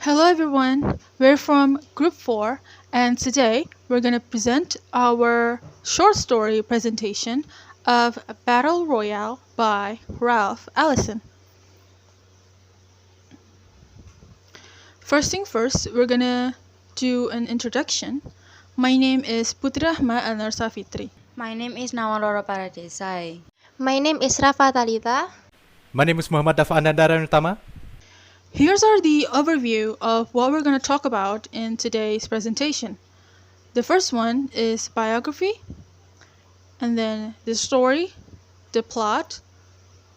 Hello everyone, we're from Group 4 and today we're going to present our short story presentation of Battle Royale by Ellison. First thing first, we're going to do an introduction. My name is Putry Rahma and Safitry. My name is Nawang Roro Paradhesay. My name is Rafa Talitha. My name is Mihammad Daffa A. Here's the overview of what we're going to talk about in today's presentation. The first one is biography, and then the story, the plot,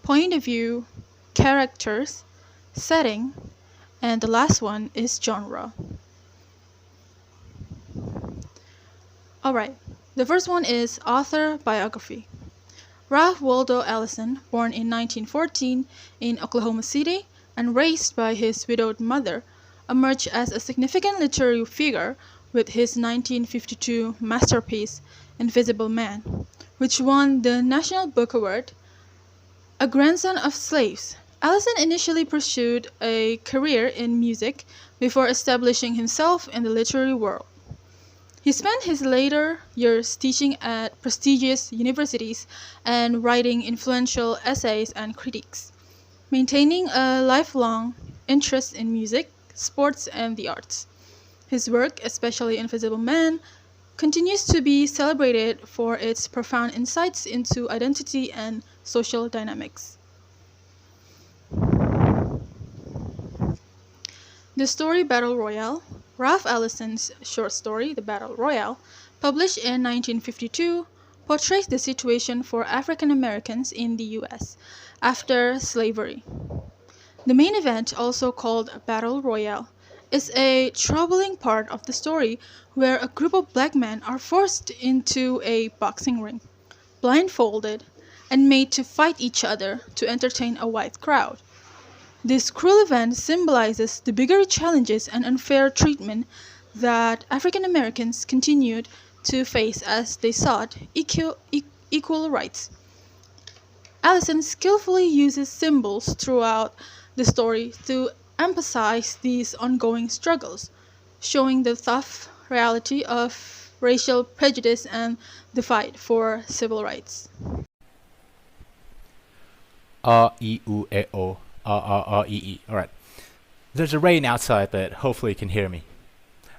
point of view, characters, setting, and the last one is genre. Alright, the first one is author biography. Ralph Waldo Ellison, born in 1914 in Oklahoma City and raised by his widowed mother, emerged as a significant literary figure with his 1952 masterpiece, Invisible Man, which won the National Book Award. A grandson of slaves, Ellison initially pursued a career in music before establishing himself in the literary world. He spent his later years teaching at prestigious universities and writing influential essays and critiques, maintaining a lifelong interest in music, sports, and the arts. His work, especially Invisible Man, continues to be celebrated for its profound insights into identity and social dynamics. The story Battle Royale, Ralph Ellison's short story, The Battle Royale, published in 1952, portrays the situation for African Americans in the U.S. after slavery. The main event, also called Battle Royale, is a troubling part of the story where a group of black men are forced into a boxing ring, blindfolded, and made to fight each other to entertain a white crowd. This cruel event symbolizes the bigger challenges and unfair treatment that African Americans continued to face as they sought equal rights. Ellison skillfully uses symbols throughout the story to emphasize these ongoing struggles, showing the tough reality of racial prejudice and the fight for civil rights. R-E-U-A-O. R-R-R-E-E. Alright. There's a rain outside, but hopefully you can hear me.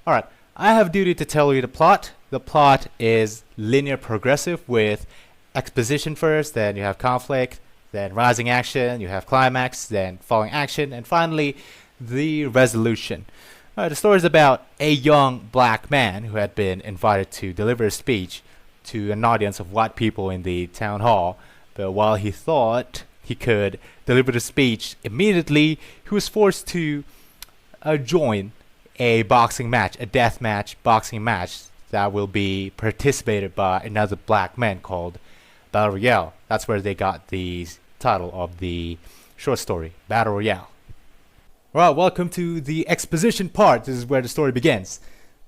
Alright. I have duty to tell you the plot. The plot is linear progressive with exposition first, then you have conflict, then rising action, you have climax, then falling action, and finally the resolution. The story is about a young black man who had been invited to deliver a speech to an audience of white people in the town hall, but while he thought he could deliver the speech immediately, he was forced to join a boxing match, a deathmatch boxing match that will be participated by another black man called Battle Royale. That's where they got the title of the short story, Battle Royale. Alright, welcome to the exposition part. This is where the story begins.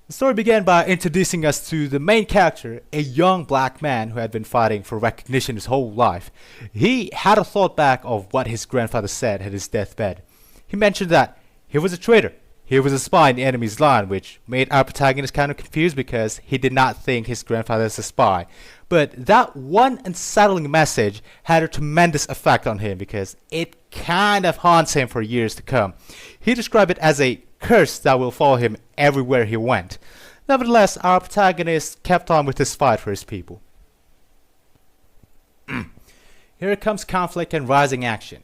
The story began by introducing us to the main character, a young black man who had been fighting for recognition his whole life. He had a thought back of what his grandfather said at his deathbed. He mentioned that he was a traitor. He was a spy in the enemy's line, which made our protagonist kind of confused because he did not think his grandfather was a spy. But that one unsettling message had a tremendous effect on him because it kind of haunts him for years to come. He described it as a curse that will follow him everywhere he went. Nevertheless, our protagonist kept on with his fight for his people. Here comes conflict and rising action.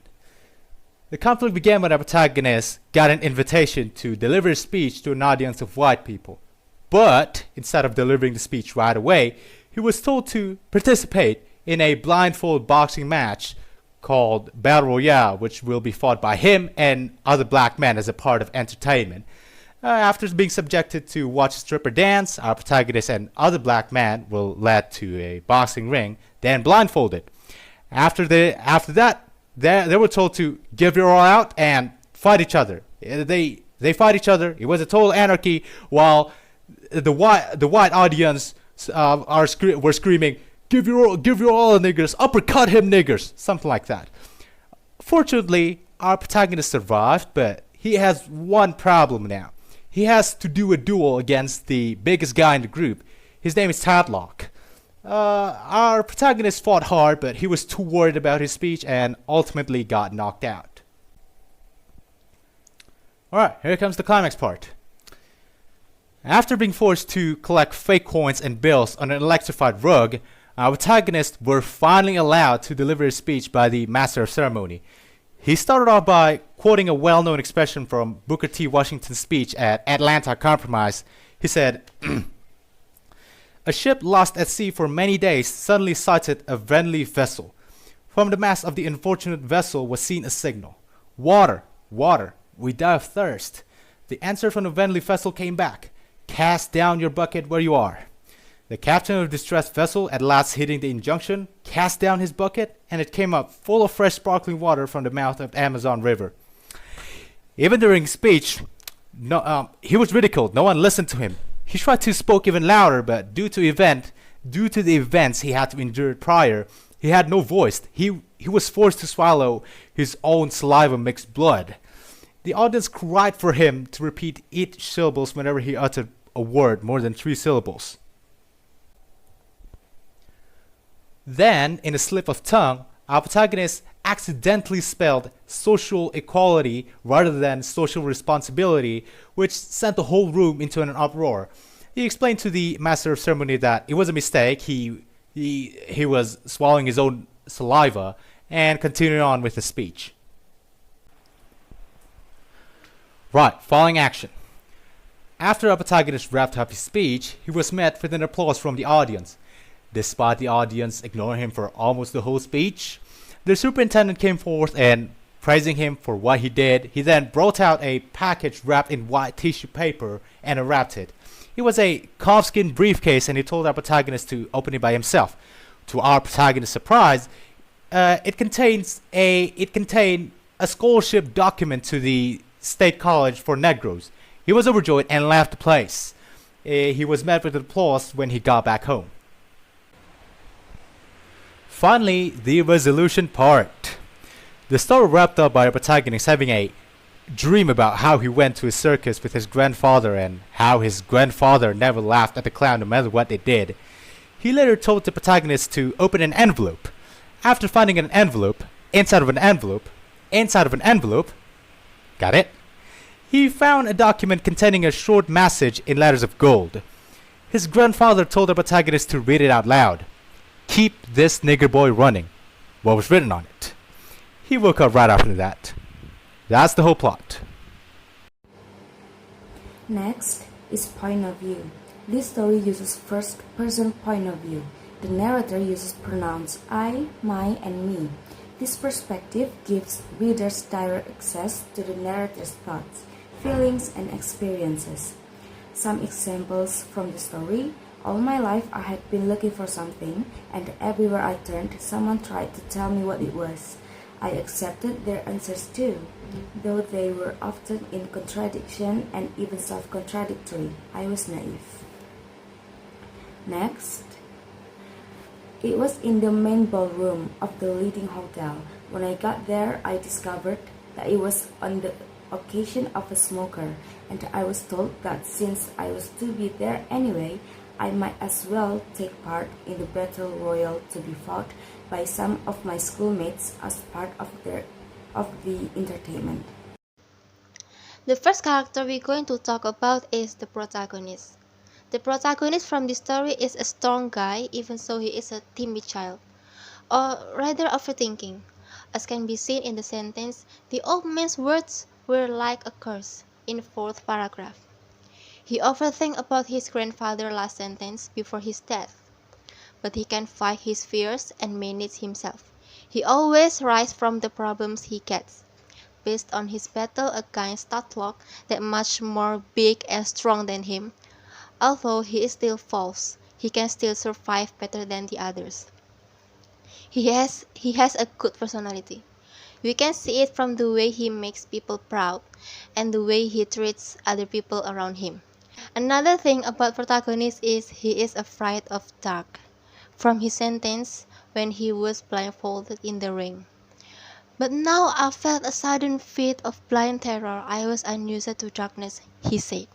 The conflict began when our protagonist got an invitation to deliver a speech to an audience of white people. But instead of delivering the speech right away, he was told to participate in a blindfold boxing match called Battle Royale, which will be fought by him and other black men as a part of entertainment. After being subjected to watch a stripper dance, our protagonist and other black men were led to a boxing ring, then blindfolded. After that, they were told to give your all out and fight each other. They fight each other. It was a total anarchy, while the white audience were screaming, give your all, niggers, uppercut him, niggers, something like that. Fortunately, our protagonist survived, but he has one problem now. He has to do a duel against the biggest guy in the group. His name is Tadlock. Our protagonist fought hard, but he was too worried about his speech and ultimately got knocked out. Alright, here comes the climax part. After being forced to collect fake coins and bills on an electrified rug, our protagonists were finally allowed to deliver his speech by the master of ceremony. He started off by quoting a well-known expression from Booker T. Washington's speech at Atlanta Compromise. He said, "A ship lost at sea for many days suddenly sighted a friendly vessel. From the mast of the unfortunate vessel was seen a signal. 'Water, water, we die of thirst.' The answer from the friendly vessel came back. 'Cast down your bucket where you are.' The captain of the distressed vessel, at last heeding the injunction, cast down his bucket, and it came up full of fresh sparkling water from the mouth of the Amazon River." Even during his speech, he was ridiculed. No one listened to him. He tried to speak even louder, but due to the events he had to endure prior, he had no voice. He was forced to swallow his own saliva-mixed blood. The audience cried for him to repeat each syllables whenever he uttered a word more than 3 syllables. Then, in a slip of tongue, our protagonist accidentally spelled social equality rather than social responsibility, which sent the whole room into an uproar. He explained to the master of ceremony that it was a mistake. He was swallowing his own saliva, and continued on with the speech. Right, following action. After our protagonist wrapped up his speech, he was met with an applause from the audience. Despite the audience ignoring him for almost the whole speech, the superintendent came forth and, praising him for what he did, he then brought out a package wrapped in white tissue paper and unwrapped it. It was a calfskin briefcase, and he told our protagonist to open it by himself. To our protagonist's surprise, it contained a scholarship document to the State College for Negroes. He was overjoyed and left the place. He was met with applause when he got back home. Finally, the resolution part. The story wrapped up by our protagonist having a dream about how he went to a circus with his grandfather and how his grandfather never laughed at the clown no matter what they did. He later told the protagonist to open an envelope. After finding an envelope, inside of an envelope, got it? He found a document containing a short message in letters of gold. His grandfather told the protagonist to read it out loud. "Keep this nigger boy running." What was written on it? He woke up right after that. That's the whole plot. Next is point of view. This story uses first-person point of view. The narrator uses pronouns I, my, and me. This perspective gives readers direct access to the narrator's thoughts, feelings, and experiences. Some examples from the story. All my life I had been looking for something, and everywhere I turned, someone tried to tell me what it was. I accepted their answers too, though they were often in contradiction and even self-contradictory. I was naive. Next, it was in the main ballroom of the leading hotel. When I got there, I discovered that it was on the occasion of a smoker, and I was told that since I was to be there anyway, I might as well take part in the battle royal to be fought by some of my schoolmates as part of the entertainment. The first character we're going to talk about is the protagonist. The protagonist from this story is a strong guy, even though he is a timid child, or rather overthinking. As can be seen in the sentence, the old man's words were like a curse in the 4th paragraph. He overthinks about his grandfather's last sentence before his death, but he can fight his fears and manage himself. He always rises from the problems he gets. Based on his battle against Talitha, that much more big and strong than him, although he is still false, he can still survive better than the others. He has a good personality. We can see it from the way he makes people proud and the way he treats other people around him. Another thing about protagonist is he is afraid of dark. From his sentence when he was blindfolded in the ring. But now I felt a sudden fit of blind terror. I was unused to darkness, he said.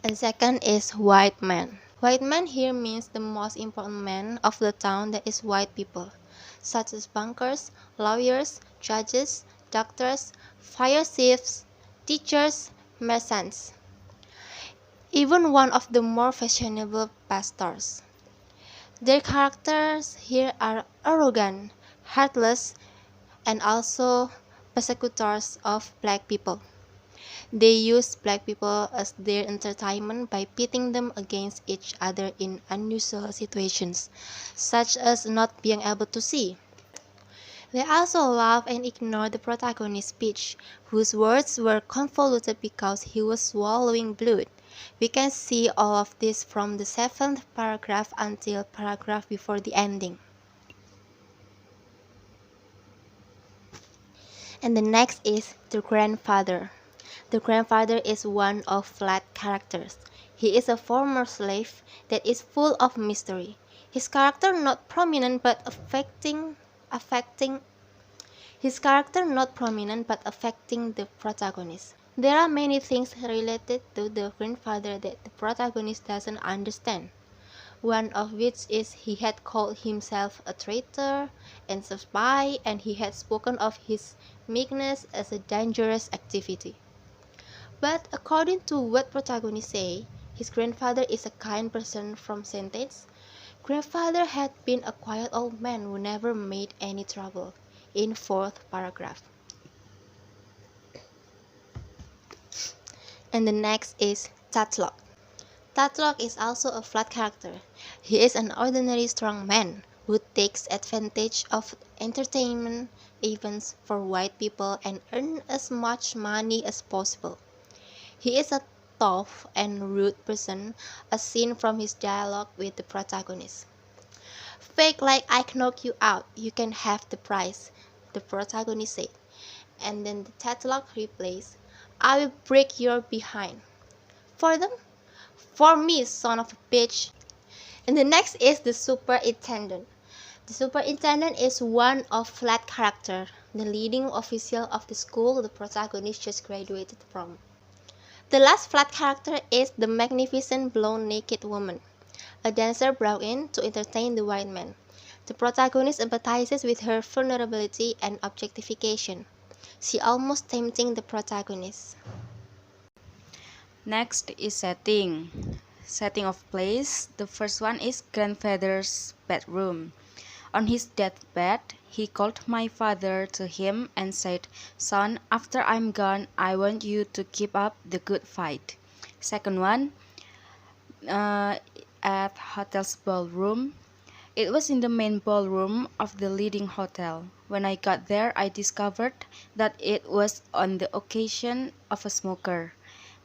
And second is white man. White man here means the most important men of the town, that is white people, such as bankers, lawyers, judges, doctors, fire thieves, teachers, merchants, even one of the more fashionable pastors. Their characters here are arrogant, heartless, and also persecutors of black people. They use black people as their entertainment by pitting them against each other in unusual situations, such as not being able to see. They also laugh and ignore the protagonist's speech, whose words were convoluted because he was swallowing blood. We can see all of this from the 7th paragraph until paragraph before the ending. And the next is the grandfather. The grandfather is one of flat characters. He is a former slave that is full of mystery. His character not prominent but affecting the protagonist. There are many things related to the grandfather that the protagonist doesn't understand. One of which is he had called himself a traitor and a spy, and he had spoken of his meekness as a dangerous activity. But according to what protagonists say, his grandfather is a kind person from sentence. Grandfather had been a quiet old man who never made any trouble, in 4th paragraph. And the next is Tatlock. Tatlock is also a flat character. He is an ordinary strong man who takes advantage of entertainment events for white people and earns as much money as possible. He is a tough and rude person, as seen from his dialogue with the protagonist. "Fake like I knock you out, you can have the prize," the protagonist said. And then the Tatlock replies, "I will break your behind." "For them?" "For me, son of a bitch." And the next is the superintendent. The superintendent is one of flat character, the leading official of the school the protagonist just graduated from. The last flat character is the magnificent blonde naked woman. A dancer brought in to entertain the white man. The protagonist empathizes with her vulnerability and objectification. She almost tempting the protagonist. Next is setting. Setting of place. The first one is grandfather's bedroom. On his deathbed, he called my father to him and said, "Son, after I'm gone, I want you to keep up the good fight." Second one, at hotel's ballroom. It was in the main ballroom of the leading hotel. When I got there, I discovered that it was on the occasion of a smoker,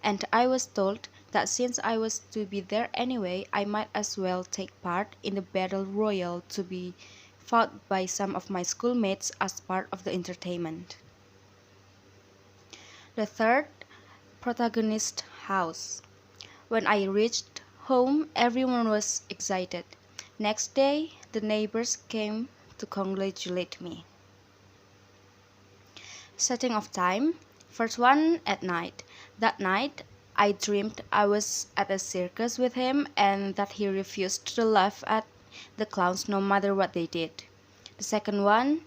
and I was told that since I was to be there anyway, I might as well take part in the battle royal to be fought by some of my schoolmates as part of the entertainment. The third, protagonist's house. When I reached home, everyone was excited. Next day, the neighbors came to congratulate me. Setting of time. First one at night. That night, I dreamed I was at a circus with him and that he refused to laugh at the clowns no matter what they did. The second one,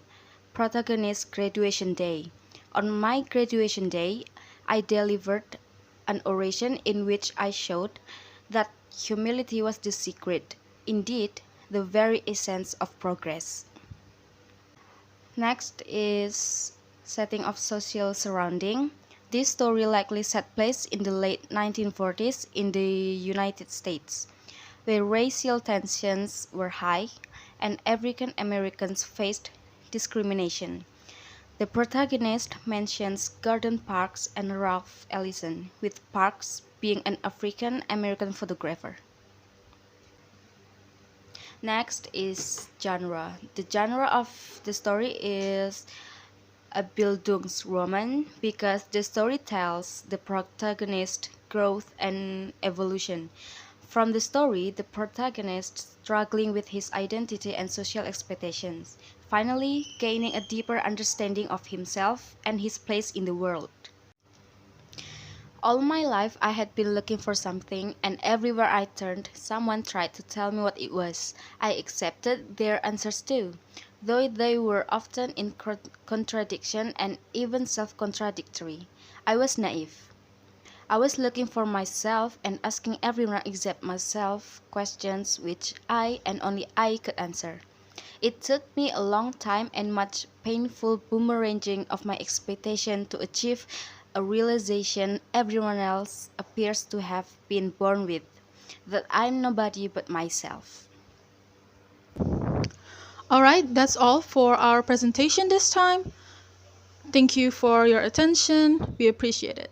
protagonist's graduation day. On my graduation day, I delivered an oration in which I showed that humility was the secret, indeed, the very essence of progress. Next is setting of social surrounding. This story likely set place in the late 1940s in the United States, where racial tensions were high and African Americans faced discrimination. The protagonist mentions Garden Parks and Ralph Ellison, with Parks being an African American photographer. Next is genre. The genre of the story is a Bildungsroman because the story tells the protagonist's growth and evolution. From the story, the protagonist struggling with his identity and social expectations, finally gaining a deeper understanding of himself and his place in the world. All my life I had been looking for something, and everywhere I turned, someone tried to tell me what it was. I accepted their answers too, though they were often in contradiction and even self-contradictory. I was naive. I was looking for myself and asking everyone except myself questions which I and only I could answer. It took me a long time and much painful boomeranging of my expectation to achieve a realization everyone else appears to have been born with, that I'm nobody but myself. Alright, that's all for our presentation this time. Thank you for your attention. We appreciate it.